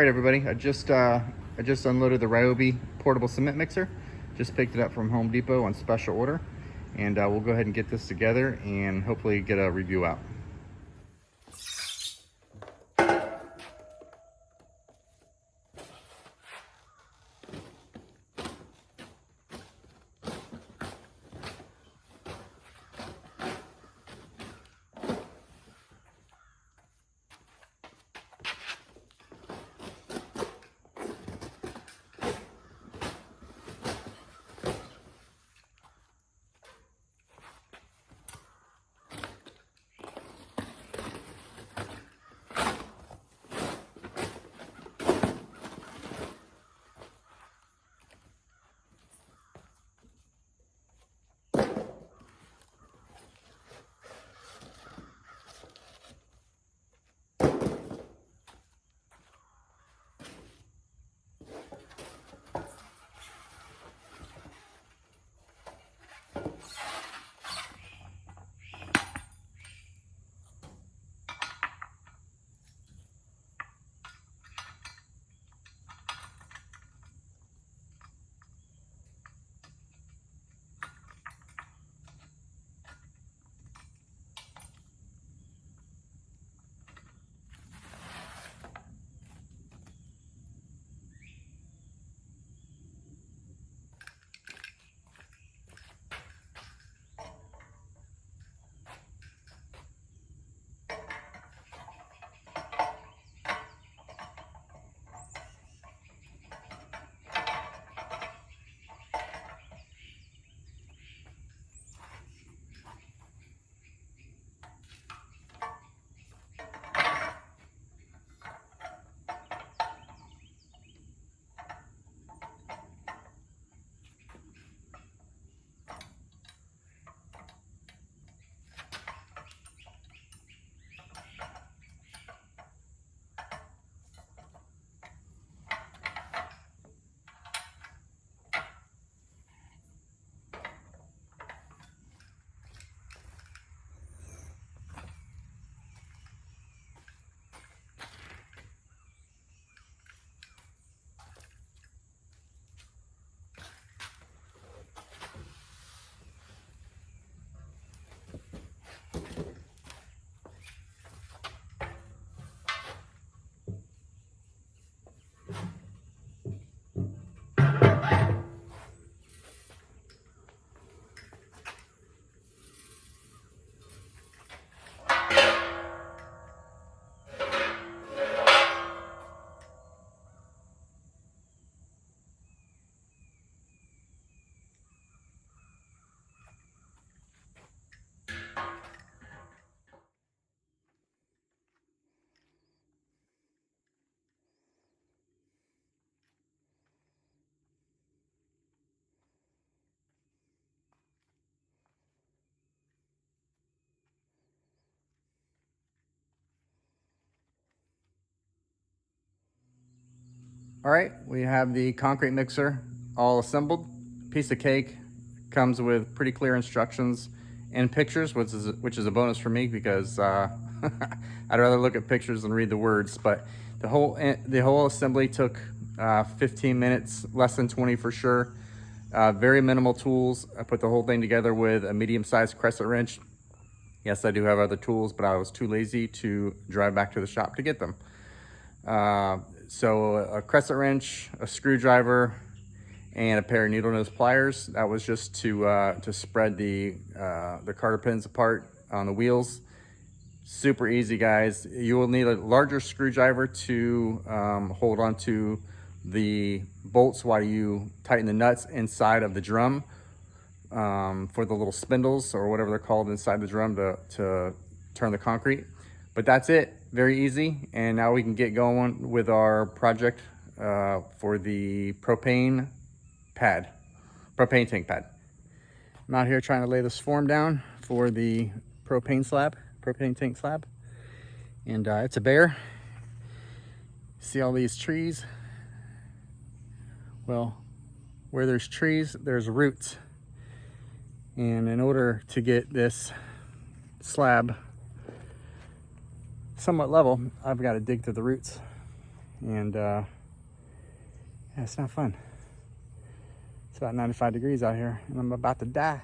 right, everybody. I just unloaded the Ryobi portable cement mixer. Just picked it up from Home Depot on special order, and we'll go ahead and get this together and hopefully get a review out. All right, we have the concrete mixer all assembled. Piece of cake. Comes with pretty clear instructions and pictures, which is a bonus for me because I'd rather look at pictures than read the words. But the whole assembly took 15 minutes, less than 20 for sure. Very minimal tools. I put the whole thing together with a medium-sized crescent wrench. Yes, I do have other tools, but I was too lazy to drive back to the shop to get them. So a crescent wrench, a screwdriver, and a pair of needle nose pliers. That was just to spread the carter pins apart on the wheels. Super easy, guys. You will need a larger screwdriver to hold onto the bolts while you tighten the nuts inside of the drum for the little spindles or whatever they're called inside the drum to turn the concrete. But that's it, very easy. And now we can get going with our project for the propane tank pad. I'm out here trying to lay this form down for the propane tank slab. And it's a bear. See all these trees? Well, where there's trees, there's roots. And in order to get this slab somewhat level, I've got to dig through the roots. and yeah, it's not fun. It's about 95 degrees out here, and I'm about to die.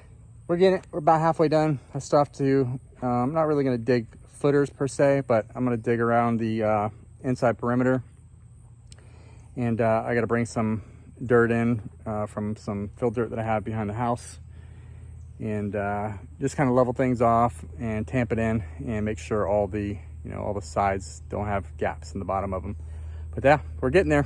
We're getting it. We're about halfway done. I still have to, I'm not really gonna dig footers per se, but I'm gonna dig around the inside perimeter. And I gotta bring some dirt in from some field dirt that I have behind the house. And just kind of level things off and tamp it in and make sure all the, all the sides don't have gaps in the bottom of them. But yeah, we're getting there.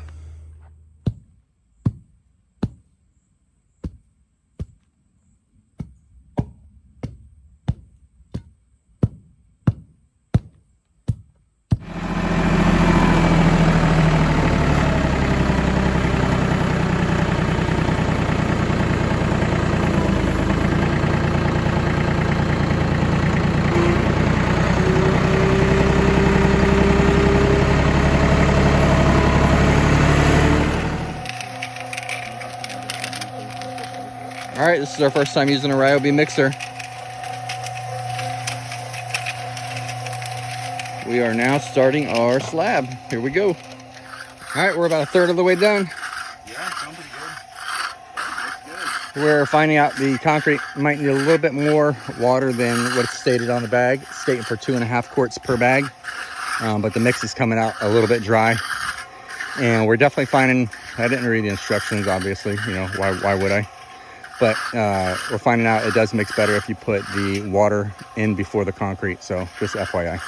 All right, this is our first time using a Ryobi mixer. We are now starting our slab. Here we go. All right, we're about a third of the way done. Yeah, sounds pretty good. Looks good. We're finding out the concrete might need a little bit more water than what's stated on the bag. It's stating for 2.5 quarts per bag, but the mix is coming out a little bit dry. And we're definitely finding, I didn't read the instructions, obviously, why would I? But we're finding out it does mix better if you put the water in before the concrete. So just FYI.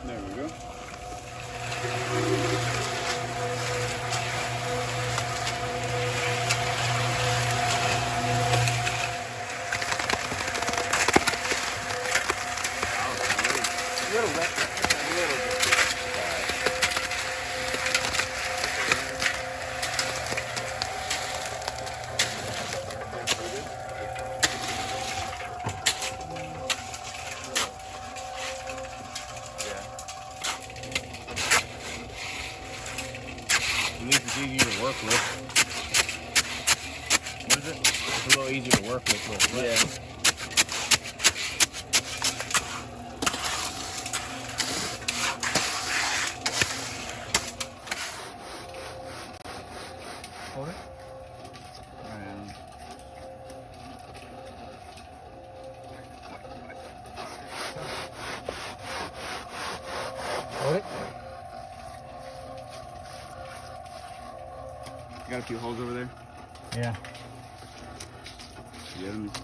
There we go. At least it's easy to work with. What is it? It's a little easier to work with. Yeah. Hold it. And Hold it. you got a few holes over there? Yeah. Yeah, let me see.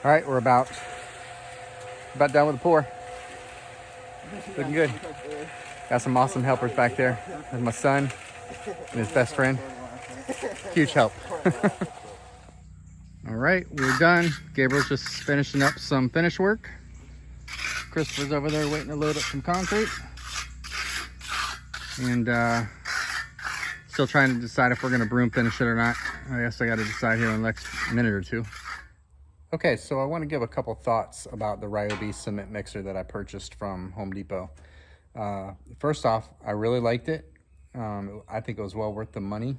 All right, we're about done with the pour. Looking good. Got some awesome helpers back there. There's my son and his best friend. Huge help. All right, we're done. Gabriel's just finishing up some finish work. Christopher's over there waiting to load up some concrete. And still trying to decide if we're gonna broom finish it or not. I guess I gotta decide here in the next minute or two. Okay, so I want to give a couple thoughts about the Ryobi cement mixer that I purchased from Home Depot. First off, I really liked it. I think it was well worth the money,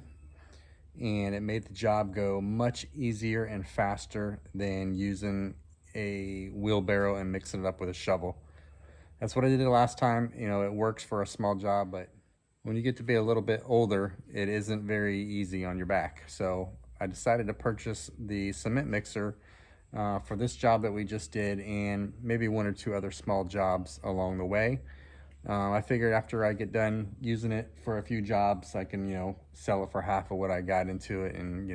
and it made the job go much easier and faster than using a wheelbarrow and mixing it up with a shovel. That's what I did the last time. It works for a small job, but when you get to be a little bit older, it isn't very easy on your back. So I decided to purchase the cement mixer for this job that we just did, and maybe 1 or 2 other small jobs along the way. I figured after I get done using it for a few jobs, I can, sell it for half of what I got into it and,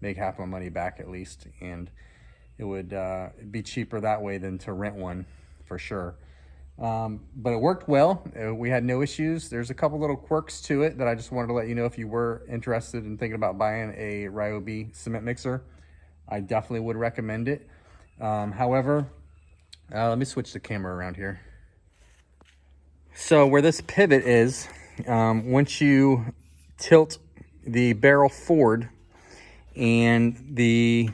make half my money back at least. And it would be cheaper that way than to rent one for sure. But it worked well. We had no issues. There's a couple little quirks to it that I just wanted to let you know if you were interested in thinking about buying a Ryobi cement mixer. I definitely would recommend it. However, let me switch the camera around here. So where this pivot is, once you tilt the barrel forward and the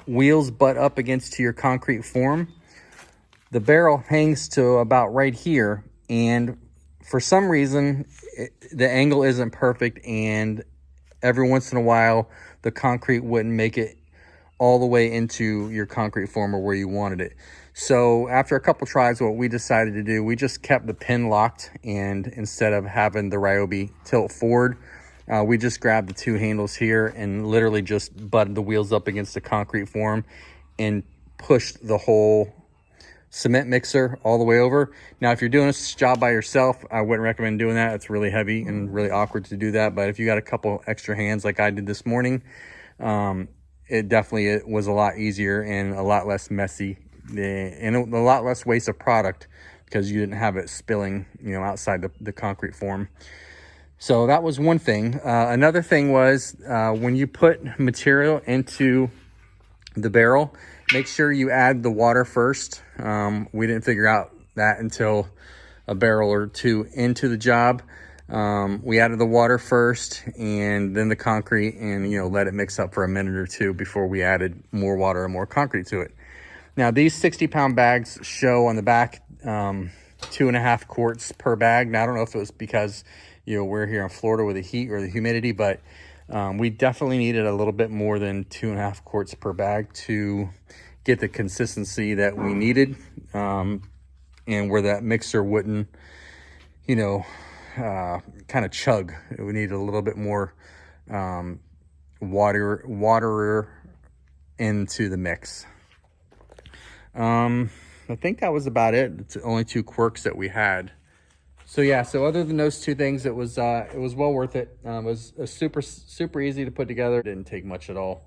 wheels butt up against your concrete form, the barrel hangs to about right here, and for some reason the angle isn't perfect, and every once in a while the concrete wouldn't make it all the way into your concrete form or where you wanted it. So after a couple tries, what we decided to do, we just kept the pin locked, and instead of having the Ryobi tilt forward, we just grabbed the two handles here and literally just butted the wheels up against the concrete form and pushed the whole cement mixer all the way over. Now, if you're doing this job by yourself, I wouldn't recommend doing that. It's really heavy and really awkward to do that. But if you got a couple extra hands like I did this morning, it definitely was a lot easier and a lot less messy and a lot less waste of product because you didn't have it spilling, you know, outside the concrete form. So that was one thing. Another thing was when you put material into the barrel, make sure you add the water first. We didn't figure out that until a barrel or two into the job. We added the water first and then the concrete, and, you know, let it mix up for a minute or two before we added more water and more concrete to it. Now, these 60-pound bags show on the back 2.5 quarts per bag. Now, I don't know if it was because, you know, we're here in Florida with the heat or the humidity, but we definitely needed a little bit more than 2.5 quarts per bag to get the consistency that we needed, and where that mixer wouldn't, you know, kind of chug. We needed a little bit more water into the mix. I think that was about it. It's the only two quirks that we had. So yeah, so other than those two things, it was well worth it. It was super easy to put together. It didn't take much at all.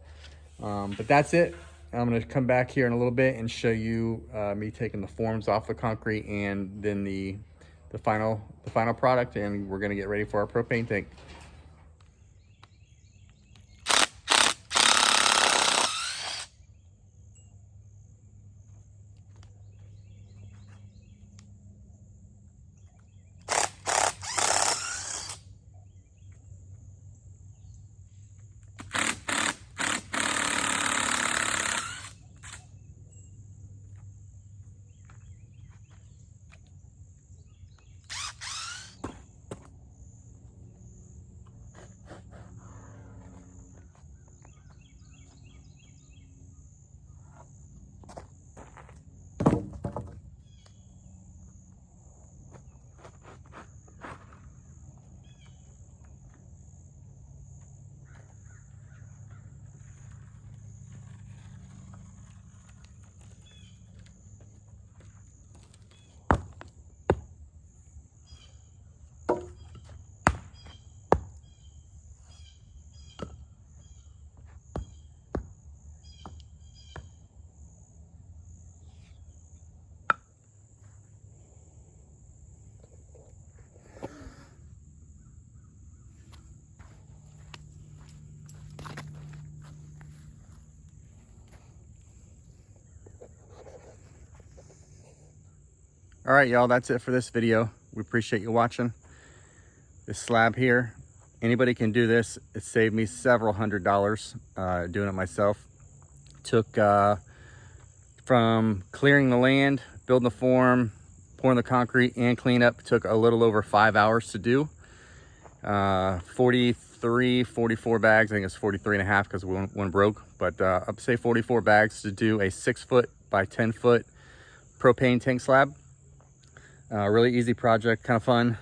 But that's it. I'm gonna come back here in a little bit and show you me taking the forms off the concrete and then the final product, and we're gonna get ready for our propane tank. All right, y'all, that's it for this video. We appreciate you watching. This slab here, anybody can do this. It saved me several $100s doing it myself. Took from clearing the land, building the form, pouring the concrete, and cleanup, took a little over 5 hours to do. 44 bags. I think it's 43 and a half because one broke, but up say 44 bags to do a 6-foot by 10-foot propane tank slab. Really easy project, kind of fun.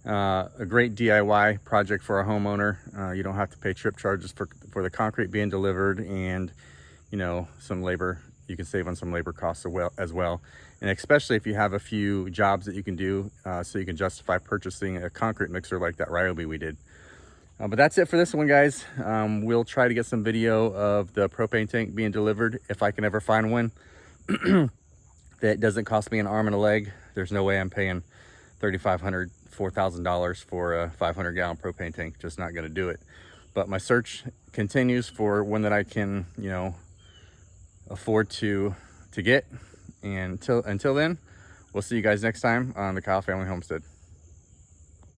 A great DIY project for a homeowner. You don't have to pay trip charges for the concrete being delivered, and, you know, some labor. You can save on some labor costs as well. And especially if you have a few jobs that you can do, so you can justify purchasing a concrete mixer like that Ryobi we did. But that's it for this one, guys. We'll try to get some video of the propane tank being delivered if I can ever find one. that doesn't cost me an arm and a leg. There's no way I'm paying $3,500, $4,000 for a 500-gallon propane tank. Just not going to do it. But my search continues for one that I can, you know, afford to get. And until then, we'll see you guys next time on the Kyle Family Homestead.